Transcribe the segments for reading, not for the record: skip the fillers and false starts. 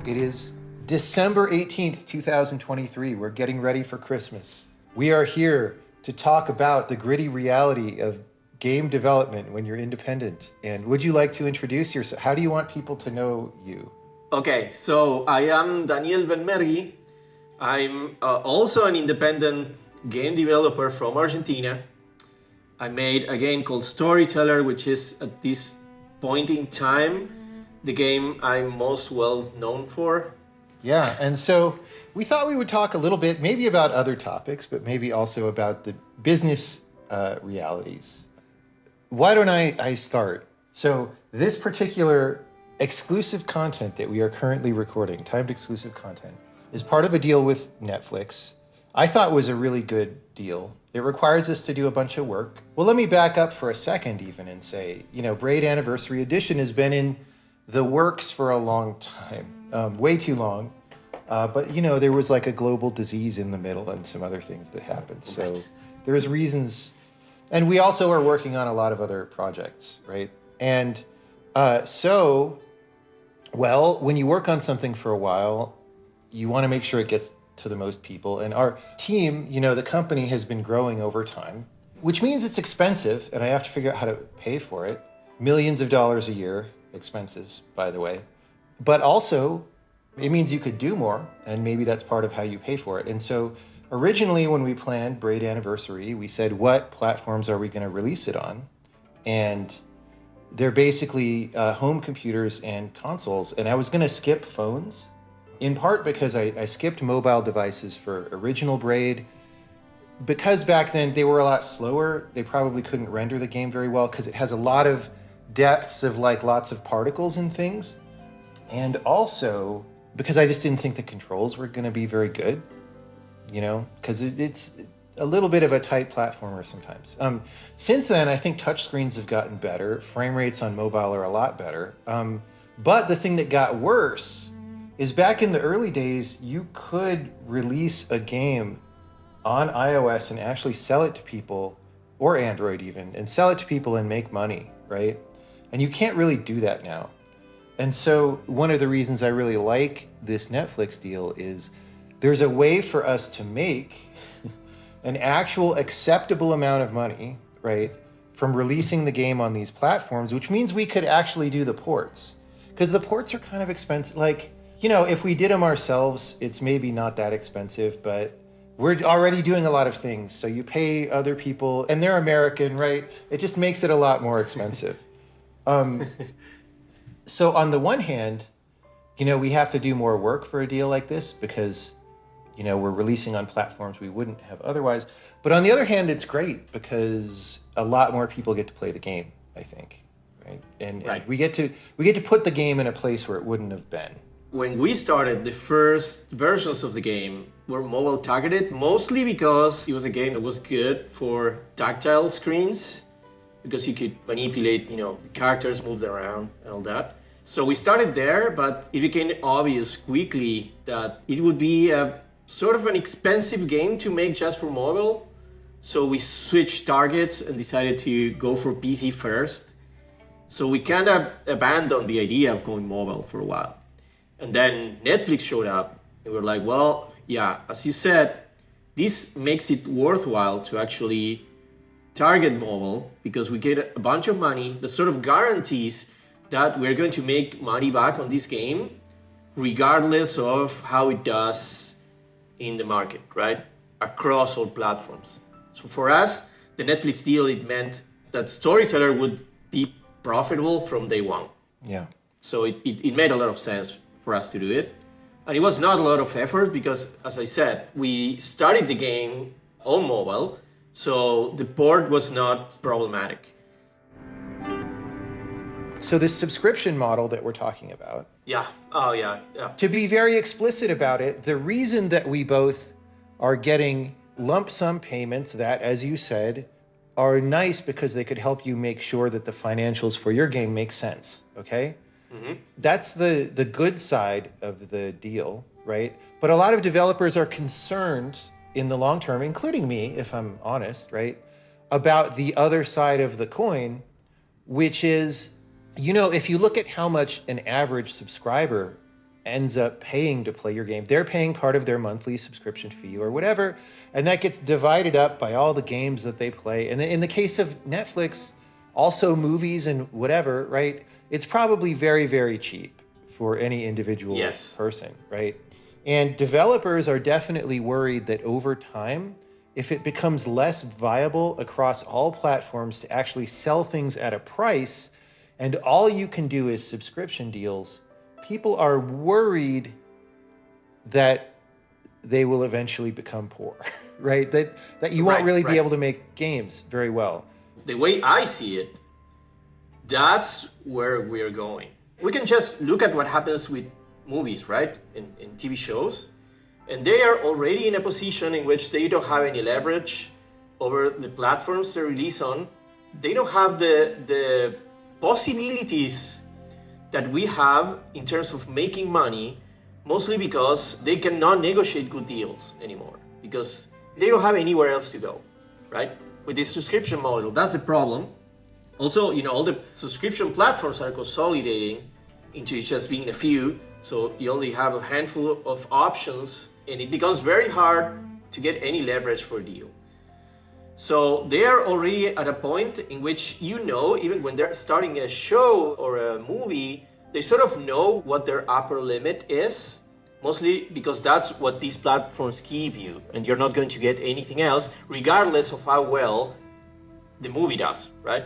It is December 18th, 2023. We're getting ready for Christmas. We are here to talk about the gritty reality of game development when you're independent. And would you like to introduce yourself? How do you want people to know you? Okay, so I am Daniel Benmergui. I'm also an independent game developer from Argentina. I made a game called Storyteller, which is at this point in time the game I'm most well known for. Yeah, and so we thought we would talk a little bit, maybe about other topics, but maybe also about the business realities. Why don't I start? So this particular exclusive content that we are currently recording, timed exclusive content, is part of a deal with Netflix. I thought was a really good deal. It requires us to do a bunch of work. Well, let me back up for a second even and say, Braid Anniversary Edition has been in the works for a long time, way too long. But there was like a global disease in the middle and some other things that happened. So there's reasons. And we also are working on a lot of other projects, right? And when you work on something for a while, you want to make sure it gets to the most people. And our team, the company has been growing over time, which means it's expensive, and I have to figure out how to pay for it. Millions of dollars a year, expenses, by the way. But also, it means you could do more, and maybe that's part of how you pay for it. And so originally when we planned Braid Anniversary, we said, what platforms are we going to release it on? And they're basically home computers and consoles. And I was going to skip phones, in part because I skipped mobile devices for original Braid. Because back then they were a lot slower, they probably couldn't render the game very well because it has a lot of depths of lots of particles and things. And also because I just didn't think the controls were going to be very good, because it's a little bit of a tight platformer sometimes. Since then, I think touchscreens have gotten better. Frame rates on mobile are a lot better. But the thing that got worse is back in the early days, you could release a game on iOS and actually sell it to people, or Android even, and sell it to people and make money, right? And you can't really do that now. And so one of the reasons I really like this Netflix deal is there's a way for us to make an actual acceptable amount of money, right, from releasing the game on these platforms, which means we could actually do the ports. Because the ports are kind of expensive. If we did them ourselves, it's maybe not that expensive, but we're already doing a lot of things. So you pay other people, and they're American, right? It just makes it a lot more expensive. So on the one hand, we have to do more work for a deal like this because, we're releasing on platforms we wouldn't have otherwise. But on the other hand, it's great because a lot more people get to play the game, I think, right? And we get to put the game in a place where it wouldn't have been. When we started, the first versions of the game were mobile targeted, mostly because it was a game that was good for tactile screens, because you could manipulate, the characters moved around and all that. So we started there, but it became obvious quickly that it would be a sort of an expensive game to make just for mobile. So we switched targets and decided to go for PC first. So we kind of abandoned the idea of going mobile for a while. And then Netflix showed up and we were like, well, yeah, as you said, this makes it worthwhile to actually target mobile because we get a bunch of money that sort of guarantees that we're going to make money back on this game regardless of how it does in the market, right? Across all platforms. So for us, the Netflix deal, it meant that Storyteller would be profitable from day one. Yeah. So it made a lot of sense for us to do it. And it was not a lot of effort because, as I said, we started the game on mobile, so the port was not problematic. So this subscription model that we're talking about. Yeah. Oh, yeah. To be very explicit about it, the reason that we both are getting lump sum payments that, as you said, are nice because they could help you make sure that the financials for your game make sense, okay? Mm-hmm. That's the good side of the deal, right? But a lot of developers are concerned in the long term, including me, if I'm honest, right, about the other side of the coin, which is, if you look at how much an average subscriber ends up paying to play your game. They're paying part of their monthly subscription fee or whatever, and that gets divided up by all the games that they play. And in the case of Netflix, also movies and whatever, right? It's probably very, very cheap for any individual person, right? And developers are definitely worried that over time, if it becomes less viable across all platforms to actually sell things at a price, and all you can do is subscription deals, people are worried that they will eventually become poor, right? That you won't really be able to make games very well. The way I see it, that's where we're going. We can just look at what happens with movies, right? In TV shows. And they are already in a position in which they don't have any leverage over the platforms they release on. They don't have the possibilities that we have in terms of making money, mostly because they cannot negotiate good deals anymore, because they don't have anywhere else to go, right? With this subscription model, that's the problem. Also, all the subscription platforms are consolidating into just being a few, so you only have a handful of options, and it becomes very hard to get any leverage for a deal. So they are already at a point in which, even when they're starting a show or a movie, they sort of know what their upper limit is, mostly because that's what these platforms give you, and you're not going to get anything else, regardless of how well the movie does, right?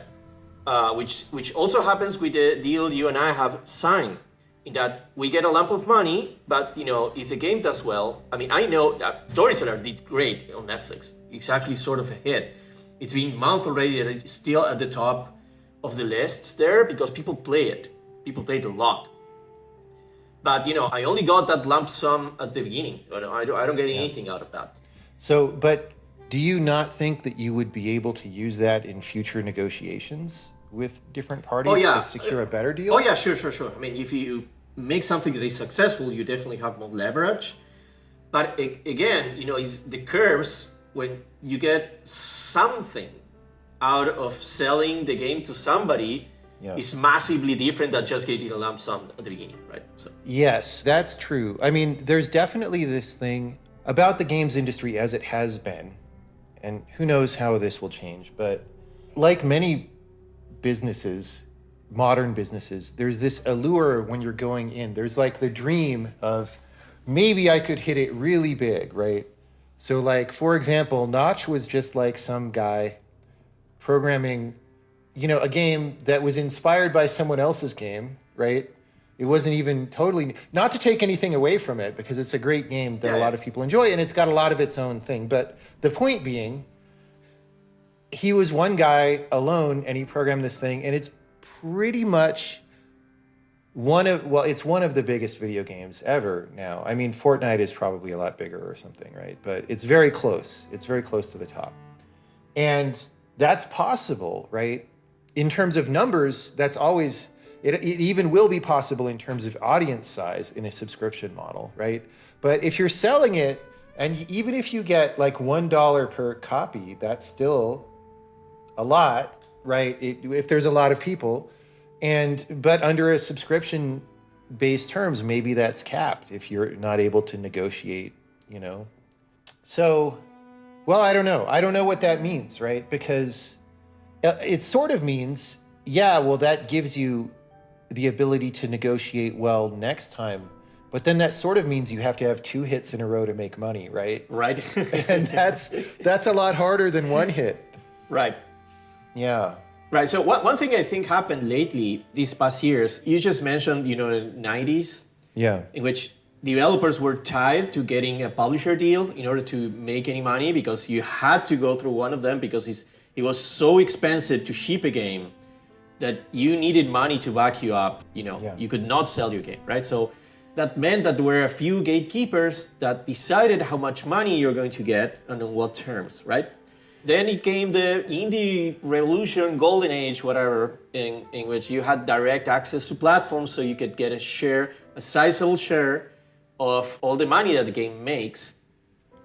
Which also happens with the deal you and I have signed, in that we get a lump of money, but if the game does well, I know that Storyteller did great on Netflix. It's actually sort of a hit. It's been months already and it's still at the top of the lists there because people play it. People play it a lot. But I only got that lump sum at the beginning. I don't get anything out of that. So, but do you not think that you would be able to use that in future negotiations with different parties to secure a better deal? Oh yeah, sure. If you make something that is successful, you definitely have more leverage. But again, is the curves when you get something out of selling the game to somebody is massively different than just getting a lump sum at the beginning, right? So. Yes, that's true. There's definitely this thing about the games industry as it has been, and who knows how this will change, but like many businesses, modern businesses, there's this allure when you're going in. There's like the dream of maybe I could hit it really big, right? So like, for example, Notch was just like some guy programming, a game that was inspired by someone else's game, right? It wasn't even totally, not to take anything away from it, because it's a great game that a lot of people enjoy, and it's got a lot of its own thing. But the point being, he was one guy alone, and he programmed this thing, and it's pretty much it's one of the biggest video games ever now. Fortnite is probably a lot bigger or something, right? But it's very close. It's very close to the top. And that's possible, right? In terms of numbers, that's always, it even will be possible in terms of audience size in a subscription model, right? But if you're selling it, and even if you get like $1 per copy, that's still a lot, right? If there's a lot of people, but under a subscription-based terms, maybe that's capped if you're not able to negotiate, So, well, I don't know. I don't know what that means, right? Because it sort of means, that gives you the ability to negotiate well next time. But then that sort of means you have to have 2 hits in a row to make money, right? Right. And that's a lot harder than 1 hit. Right. Yeah. Right. So one thing I think happened lately, these past years, you just mentioned, the 90s. Yeah. In which developers were tied to getting a publisher deal in order to make any money, because you had to go through one of them because it was so expensive to ship a game that you needed money to back you up. You could not sell your game, right? So that meant that there were a few gatekeepers that decided how much money you're going to get and on what terms, right? Then it came the indie revolution, golden age, whatever, in which you had direct access to platforms, so you could get a sizable share of all the money that the game makes.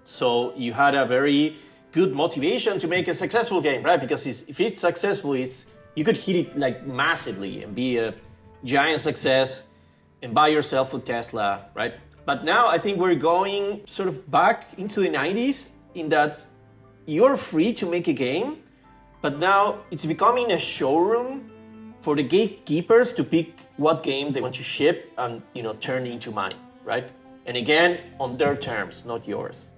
So you had a very good motivation to make a successful game, right? Because if it's successful, you could hit it like massively and be a giant success. and buy yourself a Tesla, right? But now I think we're going sort of back into the 90s in that you're free to make a game, but now it's becoming a showroom for the gatekeepers to pick what game they want to ship and turn into money, right? And again, on their terms, not yours.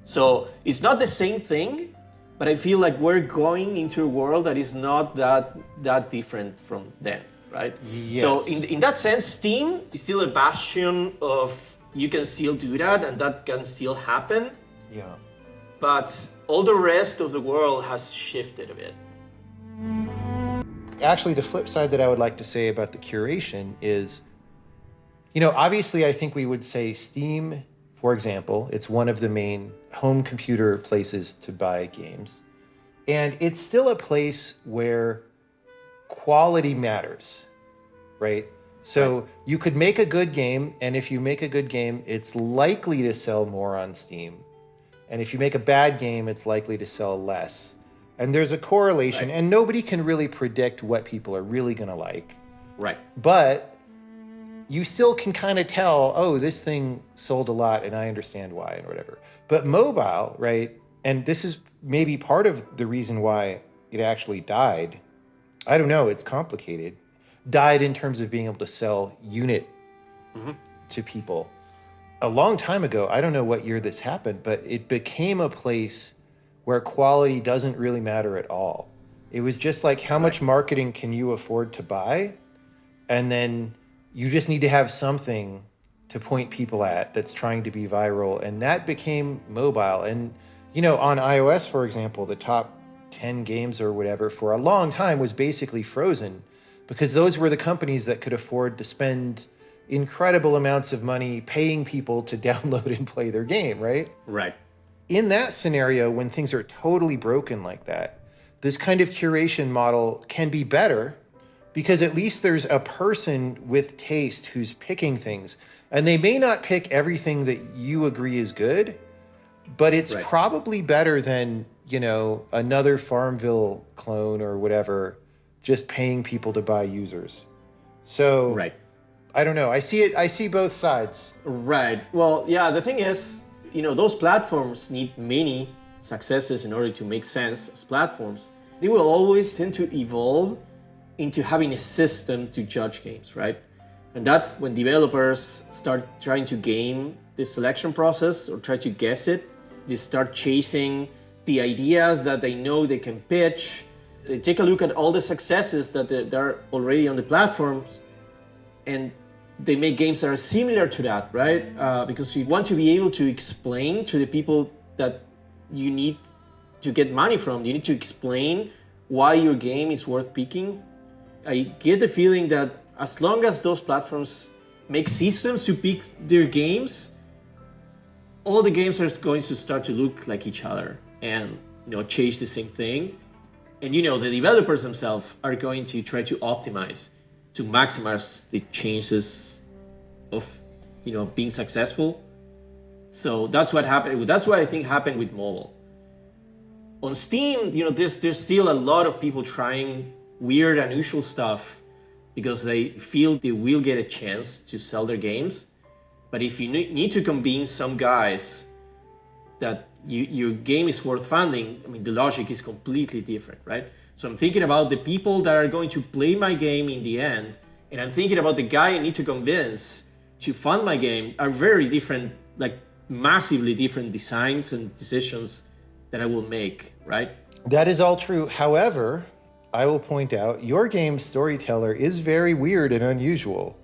So it's not the same thing, but I feel like we're going into a world that is not that different from then, right? Yes. So in that sense, Steam is still a bastion of you can still do that and that can still happen. Yeah. But all the rest of the world has shifted a bit. Actually, the flip side that I would like to say about the curation is, obviously I think we would say Steam, for example, it's one of the main home computer places to buy games. And it's still a place where quality matters, right? So you could make a good game, and if you make a good game, it's likely to sell more on Steam. And if you make a bad game, it's likely to sell less. And there's a correlation, and nobody can really predict what people are really going to like. Right. But you still can kind of tell, oh, this thing sold a lot, and I understand why, and whatever. But mobile, right, and this is maybe part of the reason why it actually died. I don't know, it's complicated. Died in terms of being able to sell unit to people. A long time ago, I don't know what year this happened, but it became a place where quality doesn't really matter at all. It was just like, how much marketing can you afford to buy? And then you just need to have something to point people at that's trying to be viral. And that became mobile. And, on iOS, for example, the top 10 games or whatever for a long time was basically frozen because those were the companies that could afford to spend incredible amounts of money paying people to download and play their game, right? Right. In that scenario, when things are totally broken like that, this kind of curation model can be better because at least there's a person with taste who's picking things. And they may not pick everything that you agree is good, but it's probably better than, another Farmville clone or whatever, just paying people to buy users. So I don't know. I see both sides. Right. Well, yeah, the thing is, those platforms need many successes in order to make sense as platforms. They will always tend to evolve into having a system to judge games, right? And that's when developers start trying to game the selection process or try to guess it. They start chasing the ideas that they know they can pitch. They take a look at all the successes that are already on the platforms and they make games that are similar to that, right? Because you want to be able to explain to the people that you need to get money from. You need to explain why your game is worth picking. I get the feeling that as long as those platforms make systems to pick their games, all the games are going to start to look like each other and chase the same thing. And the developers themselves are going to try to optimize to maximize the chances of being successful. So that's what happened. That's what I think happened with mobile. On Steam, there's still a lot of people trying weird, unusual stuff because they feel they will get a chance to sell their games. But if you need to convince some guys that your game is worth funding, the logic is completely different, right? So I'm thinking about the people that are going to play my game in the end, and I'm thinking about the guy I need to convince to fund my game are very different, like massively different designs and decisions that I will make, right? That is all true. However, I will point out your game Storyteller is very weird and unusual,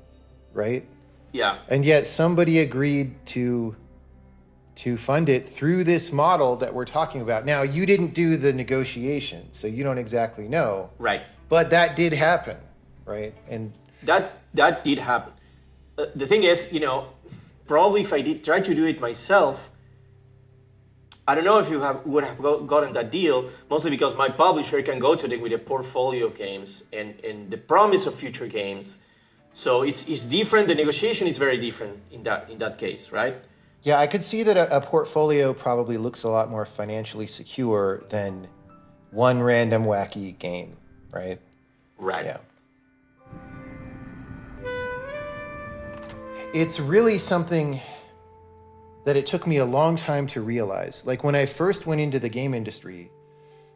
right? Yeah. And yet somebody agreed to fund it through this model that we're talking about. Now, you didn't do the negotiation, so you don't exactly know. Right. But that did happen, right? And that did happen. The thing is, probably if I did try to do it myself, I don't know if you would have gotten that deal, mostly because my publisher can go to them with a portfolio of games and the promise of future games. So it's different. The negotiation is very different in that case, right? yeah, I could see that a portfolio probably looks a lot more financially secure than one random wacky game, right? Right. Yeah. it's really something that it took me a long time to realize. Like when I first went into the game industry,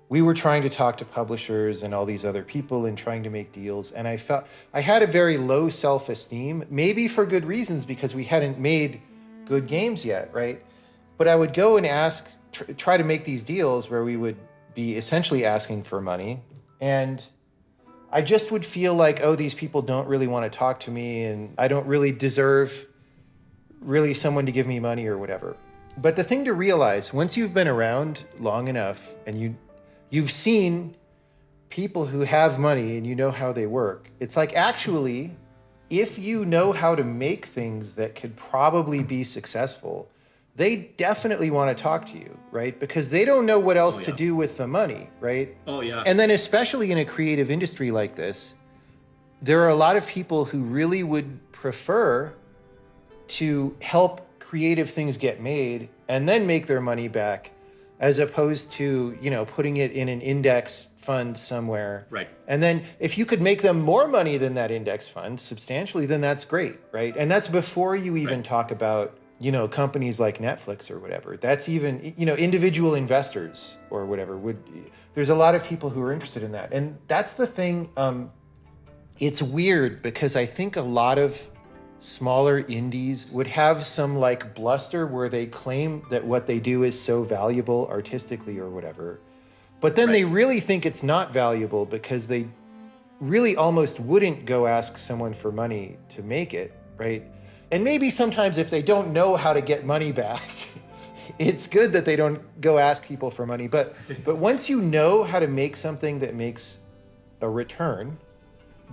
we were trying to talk to publishers and all these other people and trying to make deals. And I felt I had a very low self-esteem, maybe for good reasons because we hadn't made good games yet, right? But I would go and ask, try to make these deals where we would be essentially asking for money. And I just would feel like, oh, these people don't really want to talk to me and I don't really deserve really someone to give me money or whatever. But the thing to realize, once you've been around long enough and you've seen people who have money and you know how they work, it's like actually, if you know how to make things that could probably be successful, they definitely want to talk to you, right? Because they don't know what else to do with the money, right? Oh, yeah. And then especially in a creative industry like this, there are a lot of people who really would prefer to help creative things get made and then make their money back, as opposed to, you know, putting it in an index fund somewhere. Right. And then if you could make them more money than that index fund substantially, then that's great, right? And that's before you even talk about, you know, companies like Netflix or whatever. That's even, you know, individual investors or whatever there's a lot of people who are interested in that. And that's the thing. It's weird because I think a lot of smaller indies would have some like bluster where they claim that what they do is so valuable artistically or whatever, but then they really think it's not valuable because they really almost wouldn't go ask someone for money to make it, right? And maybe sometimes if they don't know how to get money back, it's good that they don't go ask people for money. But once you know how to make something that makes a return,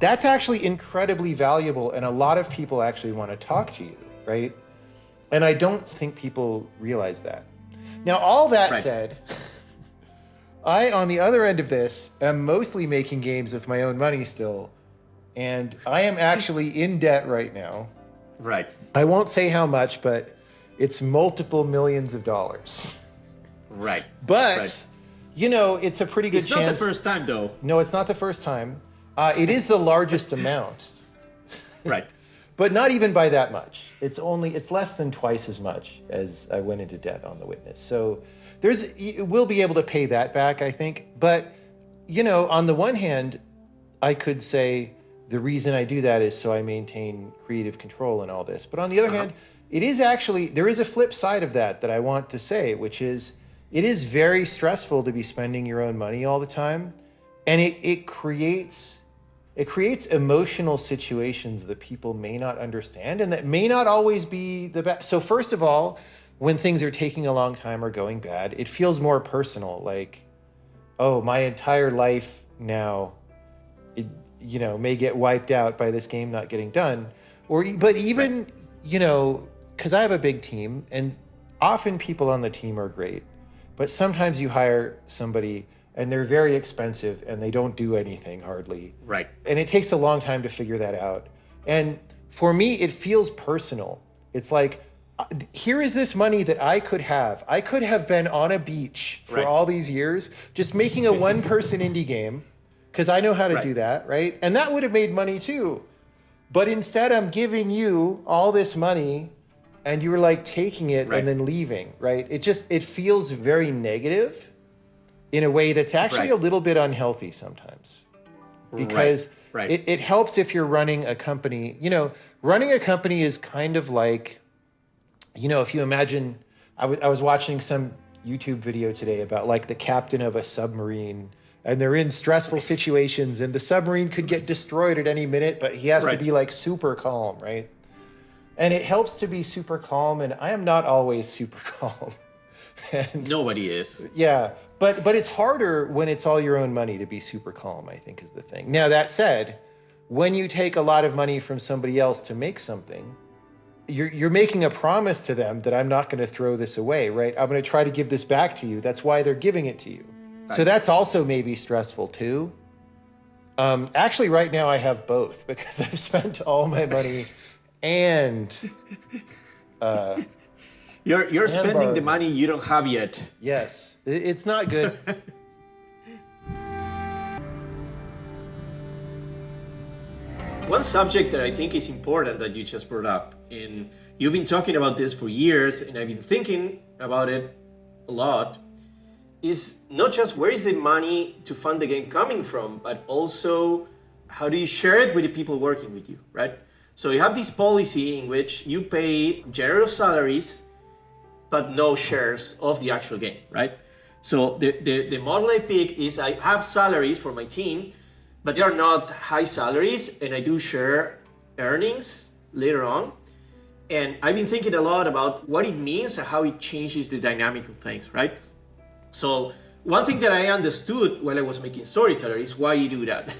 that's actually incredibly valuable, and a lot of people actually want to talk to you, right? And I don't think people realize that. Now, all that said, I, on the other end of this, am mostly making games with my own money still, and I am actually in debt right now. Right. I won't say how much, but it's multiple millions of dollars. Right. But, you know, it's a pretty good chance. It's not the first time, though. No, it's not the first time. It is the largest amount. Right. But not even by that much. It's less than twice as much as I went into debt on The Witness. So we'll be able to pay that back, I think. But, you know, on the one hand, I could say the reason I do that is so I maintain creative control and all this. But on the other hand, there is a flip side of that I want to say, which is it is very stressful to be spending your own money all the time. And it creates emotional situations that people may not understand and that may not always be the best. So first of all, when things are taking a long time or going bad, it feels more personal. Like, oh, my entire life now, you know, may get wiped out by this game not getting done. But even, you know, because I have a big team and often people on the team are great, but sometimes you hire somebody and they're very expensive and they don't do anything hardly. Right. And it takes a long time to figure that out. And for me, it feels personal. It's like, here is this money that I could have. I could have been on a beach for all these years, just making a one-person indie game, because I know how to do that, right? And that would have made money too. But instead, I'm giving you all this money and you're like taking it and then leaving, right? It feels very negative in a way that's actually a little bit unhealthy sometimes. Because it helps if you're running a company. You know, running a company is kind of like, you know, if you imagine, I was watching some YouTube video today about like the captain of a submarine, and they're in stressful situations and the submarine could get destroyed at any minute, but he has to be like super calm, right? And it helps to be super calm, and I am not always super calm. And nobody is. Yeah, but it's harder when it's all your own money to be super calm, I think is the thing. Now, that said, when you take a lot of money from somebody else to make something, you're making a promise to them that I'm not going to throw this away, right? I'm going to try to give this back to you. That's why they're giving it to you. Right. So that's also maybe stressful too. Actually, right now I have both because I've spent all my money and you're spending the money you don't have yet. Yes, it's not good. One subject that I think is important that you just brought up, and you've been talking about this for years, and I've been thinking about it a lot, is not just where is the money to fund the game coming from, but also how do you share it with the people working with you, right? So you have this policy in which you pay generous salaries, but no shares of the actual game, right? So the model I pick is I have salaries for my team, but they are not high salaries, and I do share earnings later on. And I've been thinking a lot about what it means and how it changes the dynamic of things, right? So one thing that I understood while I was making Storyteller is why you do that,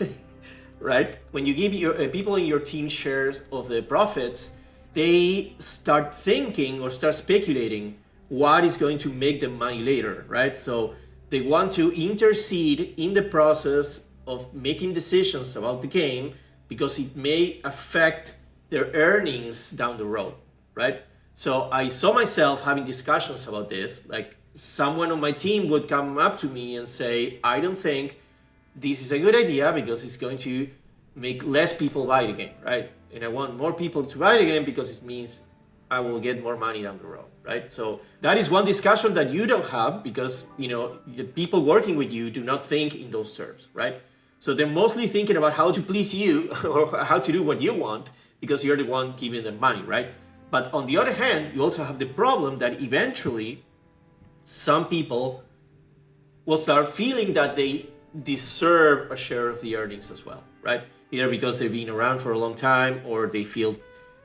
right? When you give your people in your team shares of the profits, they start thinking or start speculating what is going to make them money later, right? So they want to intercede in the process of making decisions about the game because it may affect their earnings down the road, right? So I saw myself having discussions about this, like someone on my team would come up to me and say, I don't think this is a good idea because it's going to make less people buy the game, right? And I want more people to buy the game because it means I will get more money down the road, right? So that is one discussion that you don't have because, you know, the people working with you do not think in those terms, right? So they're mostly thinking about how to please you or how to do what you want because you're the one giving them money, right? But on the other hand, you also have the problem that eventually some people will start feeling that they deserve a share of the earnings as well, right? Either because they've been around for a long time or they feel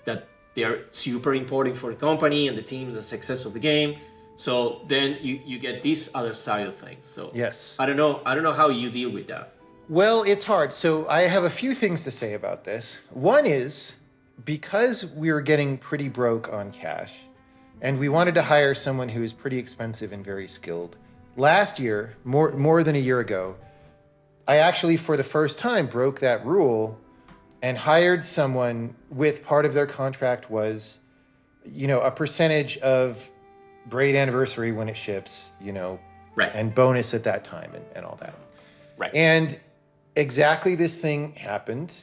that they're super important for the company and the team and the success of the game. So then you get this other side of things. So Yes. I don't know how you deal with that. Well, it's hard. So I have a few things to say about this. One is because we were getting pretty broke on cash and we wanted to hire someone who is pretty expensive and very skilled. Last year, more than a year ago, I actually for the first time broke that rule and hired someone with part of their contract was, you know, a percentage of Braid anniversary when it ships, you know, Right. and bonus at that time and all that. Right. And exactly this thing happened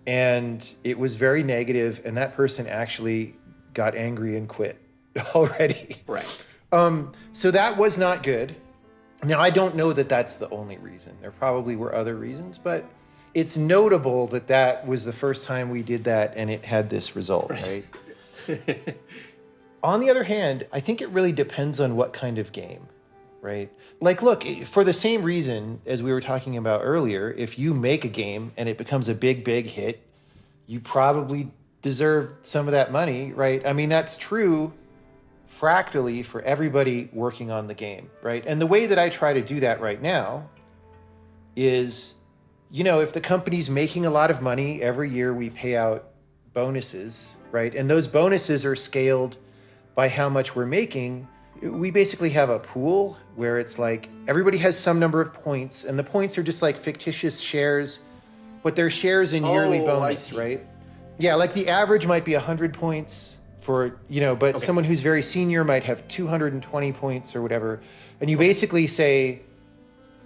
and it was very negative and that person actually got angry and quit already. Right. So that was not good. Now, I don't know that that's the only reason. There probably were other reasons, but it's notable that that was the first time we did that and it had this result, right? On the other hand, I think it really depends on what kind of game, right? Like, look, for the same reason as we were talking about earlier, if you make a game and it becomes a big, big hit, you probably deserve some of that money, right? I mean, that's true fractally for everybody working on the game, right? And the way that I try to do that right now is, you know, if the company's making a lot of money, every year we pay out bonuses, right? And those bonuses are scaled by how much we're making. We basically have a pool where it's like everybody has some number of points and the points are just like fictitious shares, but they're shares in yearly bonus, right? Yeah, like the average might be 100 points for, you know, but someone who's very senior might have 220 points or whatever. And you basically say,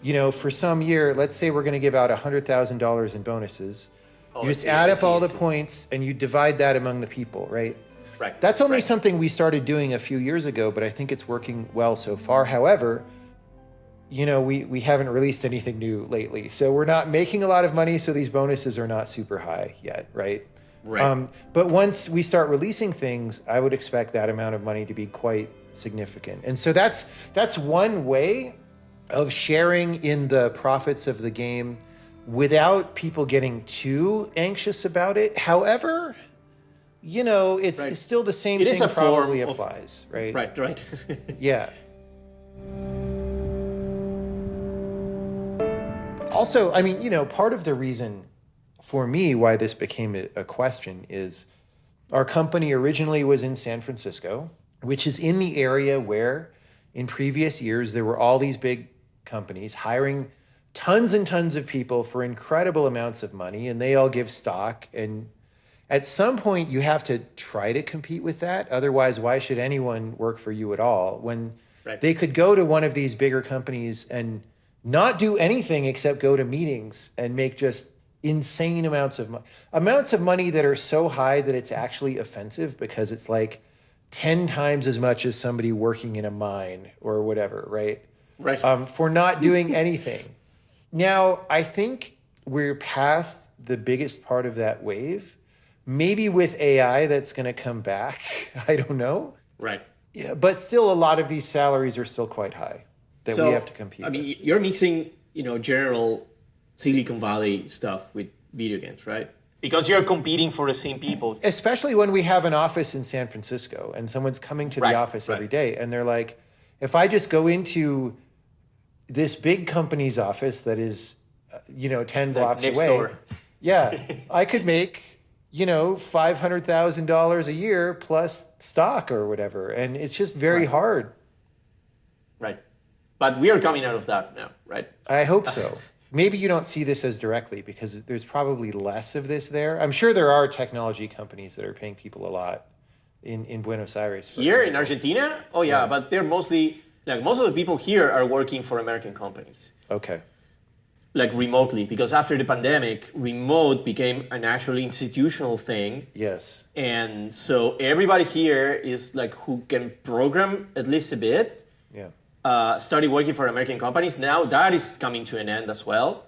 you know, for some year, let's say we're going to give out $100,000 in bonuses. You just add up all the points and you divide that among the people, right? Right. That's only something we started doing a few years ago, but I think it's working well so far. However, you know, we haven't released anything new lately. So we're not making a lot of money, so these bonuses are not super high yet, right? Right. But once we start releasing things, I would expect that amount of money to be quite significant. And so that's one way of sharing in the profits of the game without people getting too anxious about it. However, you know, it's still the same thing probably applies, right? Right. Yeah. Also, I mean, you know, part of the reason for me why this became a question is our company originally was in San Francisco, which is in the area where in previous years there were all these big companies hiring tons and tons of people for incredible amounts of money, and they all give stock. And at some point you have to try to compete with that. Otherwise, why should anyone work for you at all when they could go to one of these bigger companies and not do anything except go to meetings and make just insane amounts of money that are so high that it's actually offensive because it's like 10 times as much as somebody working in a mine or whatever, right? Right. For not doing anything. Now, I think we're past the biggest part of that wave. Maybe with AI, that's going to come back. I don't know. Right. Yeah, but still, a lot of these salaries are still quite high that we have to compete I with. mean, you're mixing, general Silicon Valley stuff with video games, right? Because you're competing for the same people. Especially when we have an office in San Francisco and someone's coming to the office every day and they're like, if I just go into this big company's office that is, 10 blocks next away, door. yeah, I could make, $500,000 a year plus stock or whatever. And it's just very hard. Right. But we are coming out of that now, right? I hope so. Maybe you don't see this as directly because there's probably less of this there. I'm sure there are technology companies that are paying people a lot in Buenos Aires. Here in Argentina? Oh, yeah, but they're mostly, most of the people here are working for American companies. Okay. Remotely, because after the pandemic, remote became an actually institutional thing. Yes. And so everybody here is who can program at least a bit. Yeah. Started working for American companies. Now that is coming to an end as well,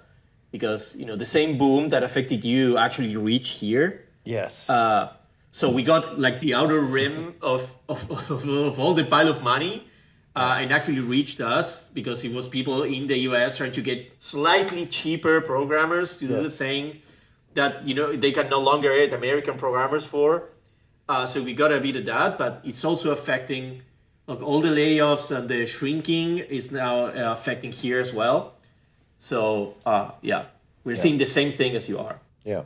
because the same boom that affected you actually reached here. Yes. So we got the outer rim of all the pile of money, and actually reached us because it was people in the US trying to get slightly cheaper programmers to do the thing that they can no longer get American programmers for. So we got a bit of that, but it's also affecting. All the layoffs and the shrinking is now affecting here as well. So, we're seeing the same thing as you are. Yeah.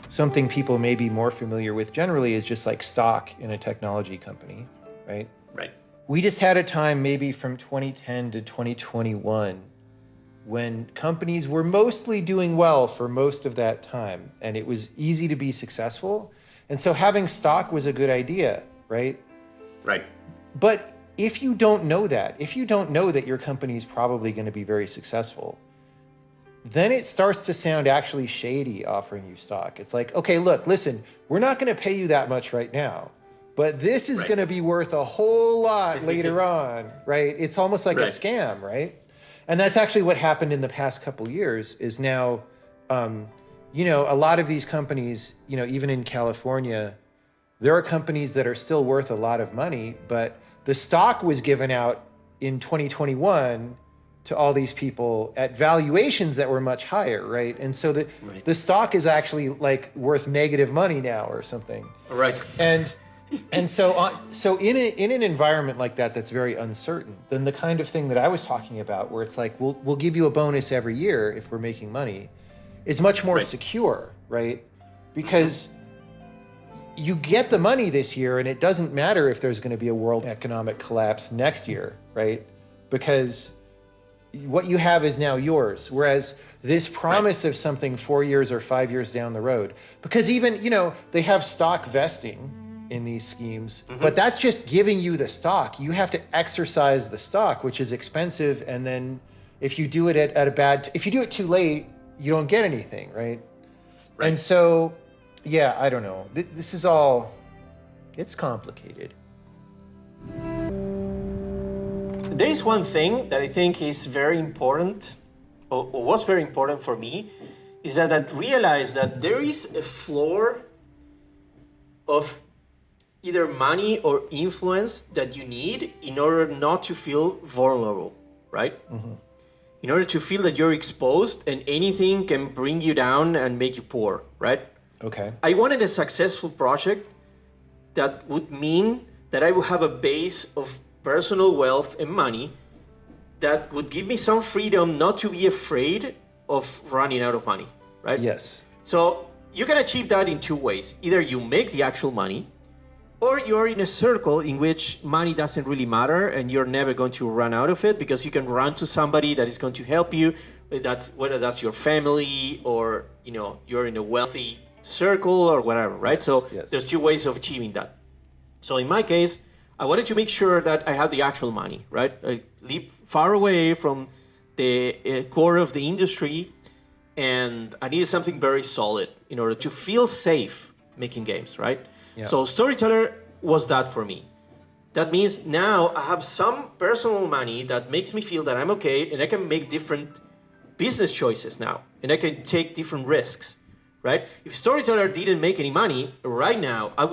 Something people may be more familiar with generally is just stock in a technology company, right? Right. We just had a time maybe from 2010 to 2021 when companies were mostly doing well for most of that time, and it was easy to be successful. And so having stock was a good idea, right? Right. But if you don't know that your company is probably going to be very successful, then it starts to sound actually shady offering you stock. It's like, okay, look, listen, we're not going to pay you that much right now, but this is going to be worth a whole lot later on, right? It's almost like a scam, right? And that's actually what happened in the past couple years is now, a lot of these companies, even in California, there are companies that are still worth a lot of money, but the stock was given out in 2021 to all these people at valuations that were much higher, right? And so the stock is actually worth negative money now or something. Right. And so in an environment like that that's very uncertain, then the kind of thing that I was talking about where it's we'll give you a bonus every year if we're making money is much more secure, right? Because you get the money this year and it doesn't matter if there's going to be a world economic collapse next year, right? Because what you have is now yours. Whereas this promise of something 4 years or 5 years down the road, because even, they have stock vesting in these schemes, but that's just giving you the stock. You have to exercise the stock, which is expensive. And then if you do it if you do it too late, you don't get anything, right? And so, I don't know. This is all, it's complicated. There is one thing that I think is very important, or was very important for me, is that I realized that there is a floor of either money or influence that you need in order not to feel vulnerable, right? Mm-hmm. In order to feel that you're exposed and anything can bring you down and make you poor, right? Okay. I wanted a successful project that would mean that I would have a base of personal wealth and money that would give me some freedom not to be afraid of running out of money, right? Yes. So you can achieve that in two ways. Either you make the actual money, or you're in a circle in which money doesn't really matter and you're never going to run out of it because you can run to somebody that is going to help you, whether that's your family or you're in a wealthy circle or whatever, right? There's two ways of achieving that. So in my case, I wanted to make sure that I had the actual money, right? I live far away from the core of the industry, and I needed something very solid in order to feel safe making games, right? Yeah. So Storyteller was that for me. That means now I have some personal money that makes me feel that I'm okay, and I can make different business choices now, and I can take different risks, right? If Storyteller didn't make any money right now, I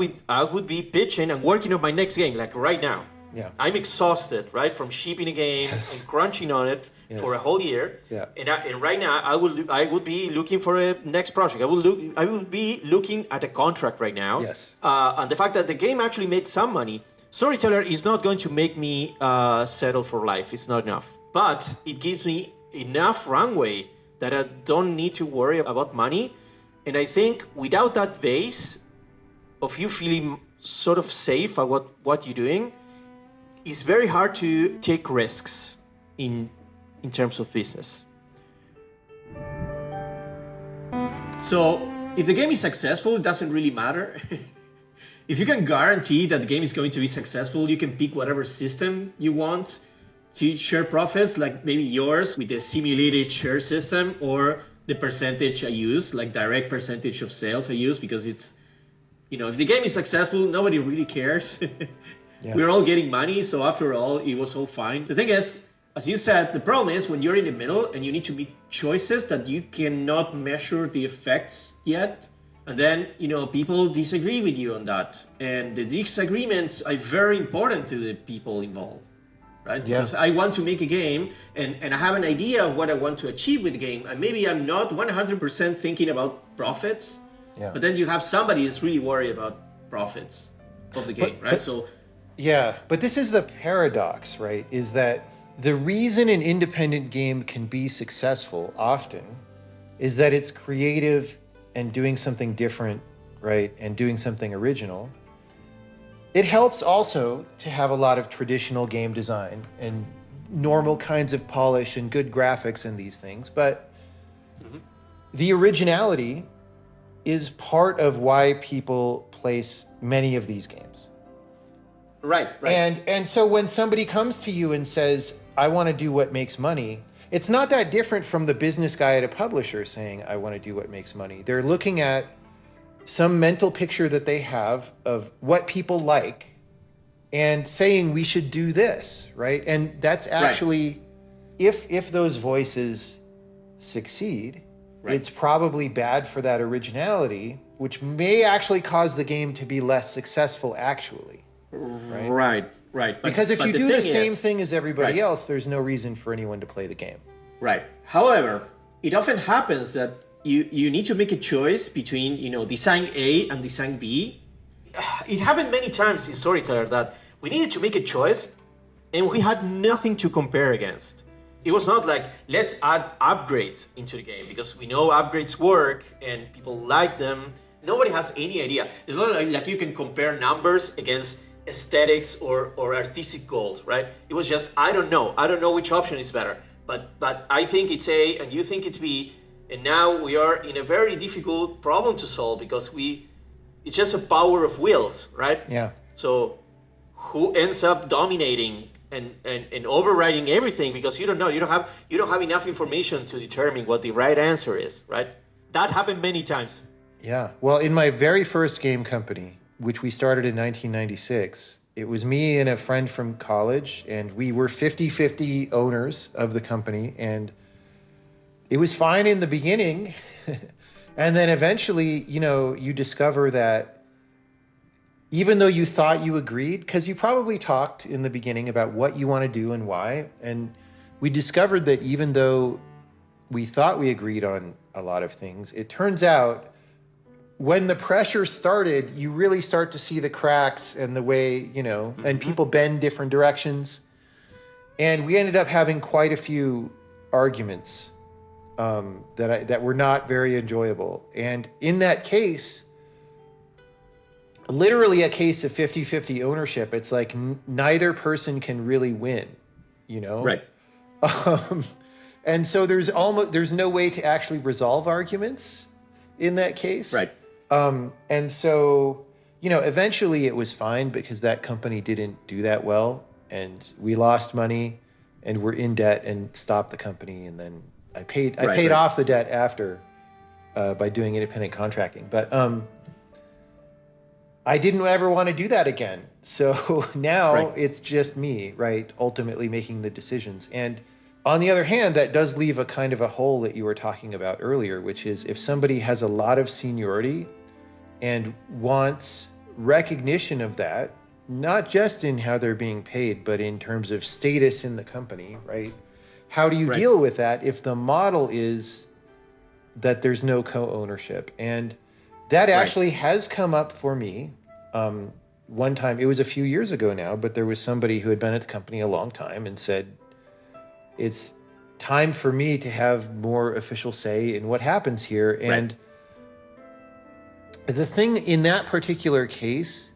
would be pitching and working on my next game, like right now. Yeah. I'm exhausted, right, from shipping a game and crunching on it for a whole year. Yeah. And right now, I would be looking for a next project. I would be looking at a contract right now. Yes. And the fact that the game actually made some money, Storyteller is not going to make me settle for life. It's not enough. But it gives me enough runway that I don't need to worry about money. And I think without that base of you feeling sort of safe at what you're doing, it's very hard to take risks in terms of business. So if the game is successful, it doesn't really matter. If you can guarantee that the game is going to be successful, you can pick whatever system you want to share profits, like maybe yours with the simulated share system, or the percentage I use, like direct percentage of sales I use, because it's, if the game is successful, nobody really cares. Yeah. We're all getting money, so after all, it was all fine. The thing is, as you said, the problem is when you're in the middle and you need to make choices that you cannot measure the effects yet. And then, people disagree with you on that. And the disagreements are very important to the people involved, right? Yeah. Because I want to make a game and I have an idea of what I want to achieve with the game. And maybe I'm not 100% thinking about profits, but then you have somebody who's really worried about profits of the game, right? Yeah, but this is the paradox, right? Is that the reason an independent game can be successful often is that it's creative and doing something different, right? And doing something original. It helps also to have a lot of traditional game design and normal kinds of polish and good graphics and these things. But the originality is part of why people place many of these games. Right. And so when somebody comes to you and says, I want to do what makes money, it's not that different from the business guy at a publisher saying, I want to do what makes money. They're looking at some mental picture that they have of what people like and saying we should do this, right? And that's actually, if those voices succeed, it's probably bad for that originality, which may actually cause the game to be less successful actually. Right. Because if you do the same thing as everybody else, there's no reason for anyone to play the game. Right. However, it often happens that you need to make a choice between, design A and design B. It happened many times in Storyteller that we needed to make a choice and we had nothing to compare against. It was not like, let's add upgrades into the game because we know upgrades work and people like them. Nobody has any idea. It's not like you can compare numbers against aesthetics or artistic goals, right? It was just, I don't know which option is better, but I think it's A and you think it's B, and now we are in a very difficult problem to solve because it's just a power of wills, right? Yeah. So who ends up dominating and overriding everything because you don't know, you don't have enough information to determine what the right answer is, right? That happened many times. Yeah. Well, in my very first game company, which we started in 1996, it was me and a friend from college, and we were 50-50 owners of the company, and it was fine in the beginning. And then eventually, you discover that even though you thought you agreed, because you probably talked in the beginning about what you want to do and why, and we discovered that even though we thought we agreed on a lot of things, it turns out when the pressure started, you really start to see the cracks and the way, and people bend different directions. And we ended up having quite a few arguments that were not very enjoyable. And in that case, literally a case of 50-50 ownership, it's like neither person can really win, Right. And so there's no way to actually resolve arguments in that case. Right. And so, eventually it was fine because that company didn't do that well and we lost money and were in debt and stopped the company. And then I paid off the debt after by doing independent contracting. But I didn't ever want to do that again. So now it's just me, right? Ultimately making the decisions. And on the other hand, that does leave a kind of a hole that you were talking about earlier, which is if somebody has a lot of seniority and wants recognition of that, not just in how they're being paid, but in terms of status in the company, right? How do you deal with that if the model is that there's no co-ownership? And that actually has come up for me. One time, it was a few years ago now, but there was somebody who had been at the company a long time and said, it's time for me to have more official say in what happens here. And the thing in that particular case,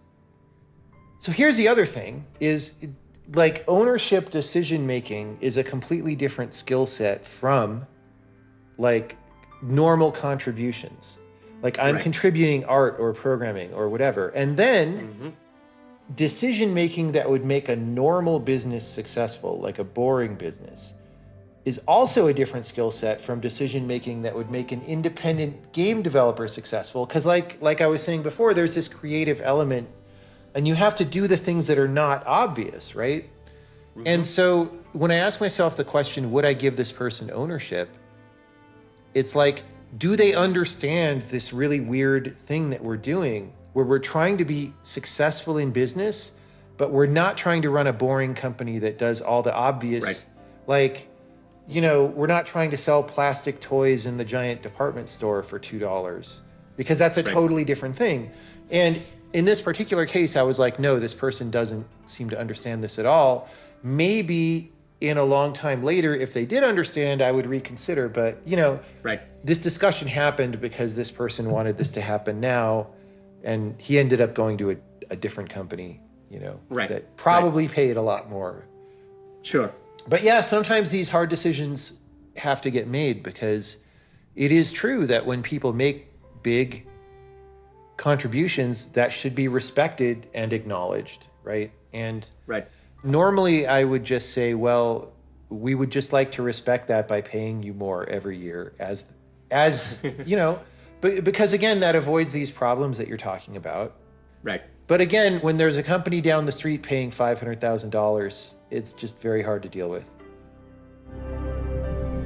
so here's the other thing, is like ownership decision-making is a completely different skill set from like normal contributions. Like I'm contributing art or programming or whatever. And then decision-making that would make a normal business successful, like a boring business, is also a different skill set from decision-making that would make an independent game developer successful. Because like I was saying before, there's this creative element and you have to do the things that are not obvious, right? And so when I ask myself the question, would I give this person ownership? It's like, do they understand this really weird thing that we're doing where we're trying to be successful in business, but we're not trying to run a boring company that does all the obvious, like, you know, we're not trying to sell plastic toys in the giant department store for $2 because that's a totally different thing. And in this particular case, I was like, no, this person doesn't seem to understand this at all. Maybe in a long time later, if they did understand, I would reconsider. But, you know, this discussion happened because this person wanted this to happen now. And he ended up going to a different company, you know, that probably paid a lot more. Sure. But yeah, sometimes these hard decisions have to get made because it is true that when people make big contributions, that should be respected and acknowledged, right? And normally I would just say, well, we would just like to respect that by paying you more every year as you know, but because again, that avoids these problems that you're talking about. But again, when there's a company down the street paying $500,000, it's just very hard to deal with.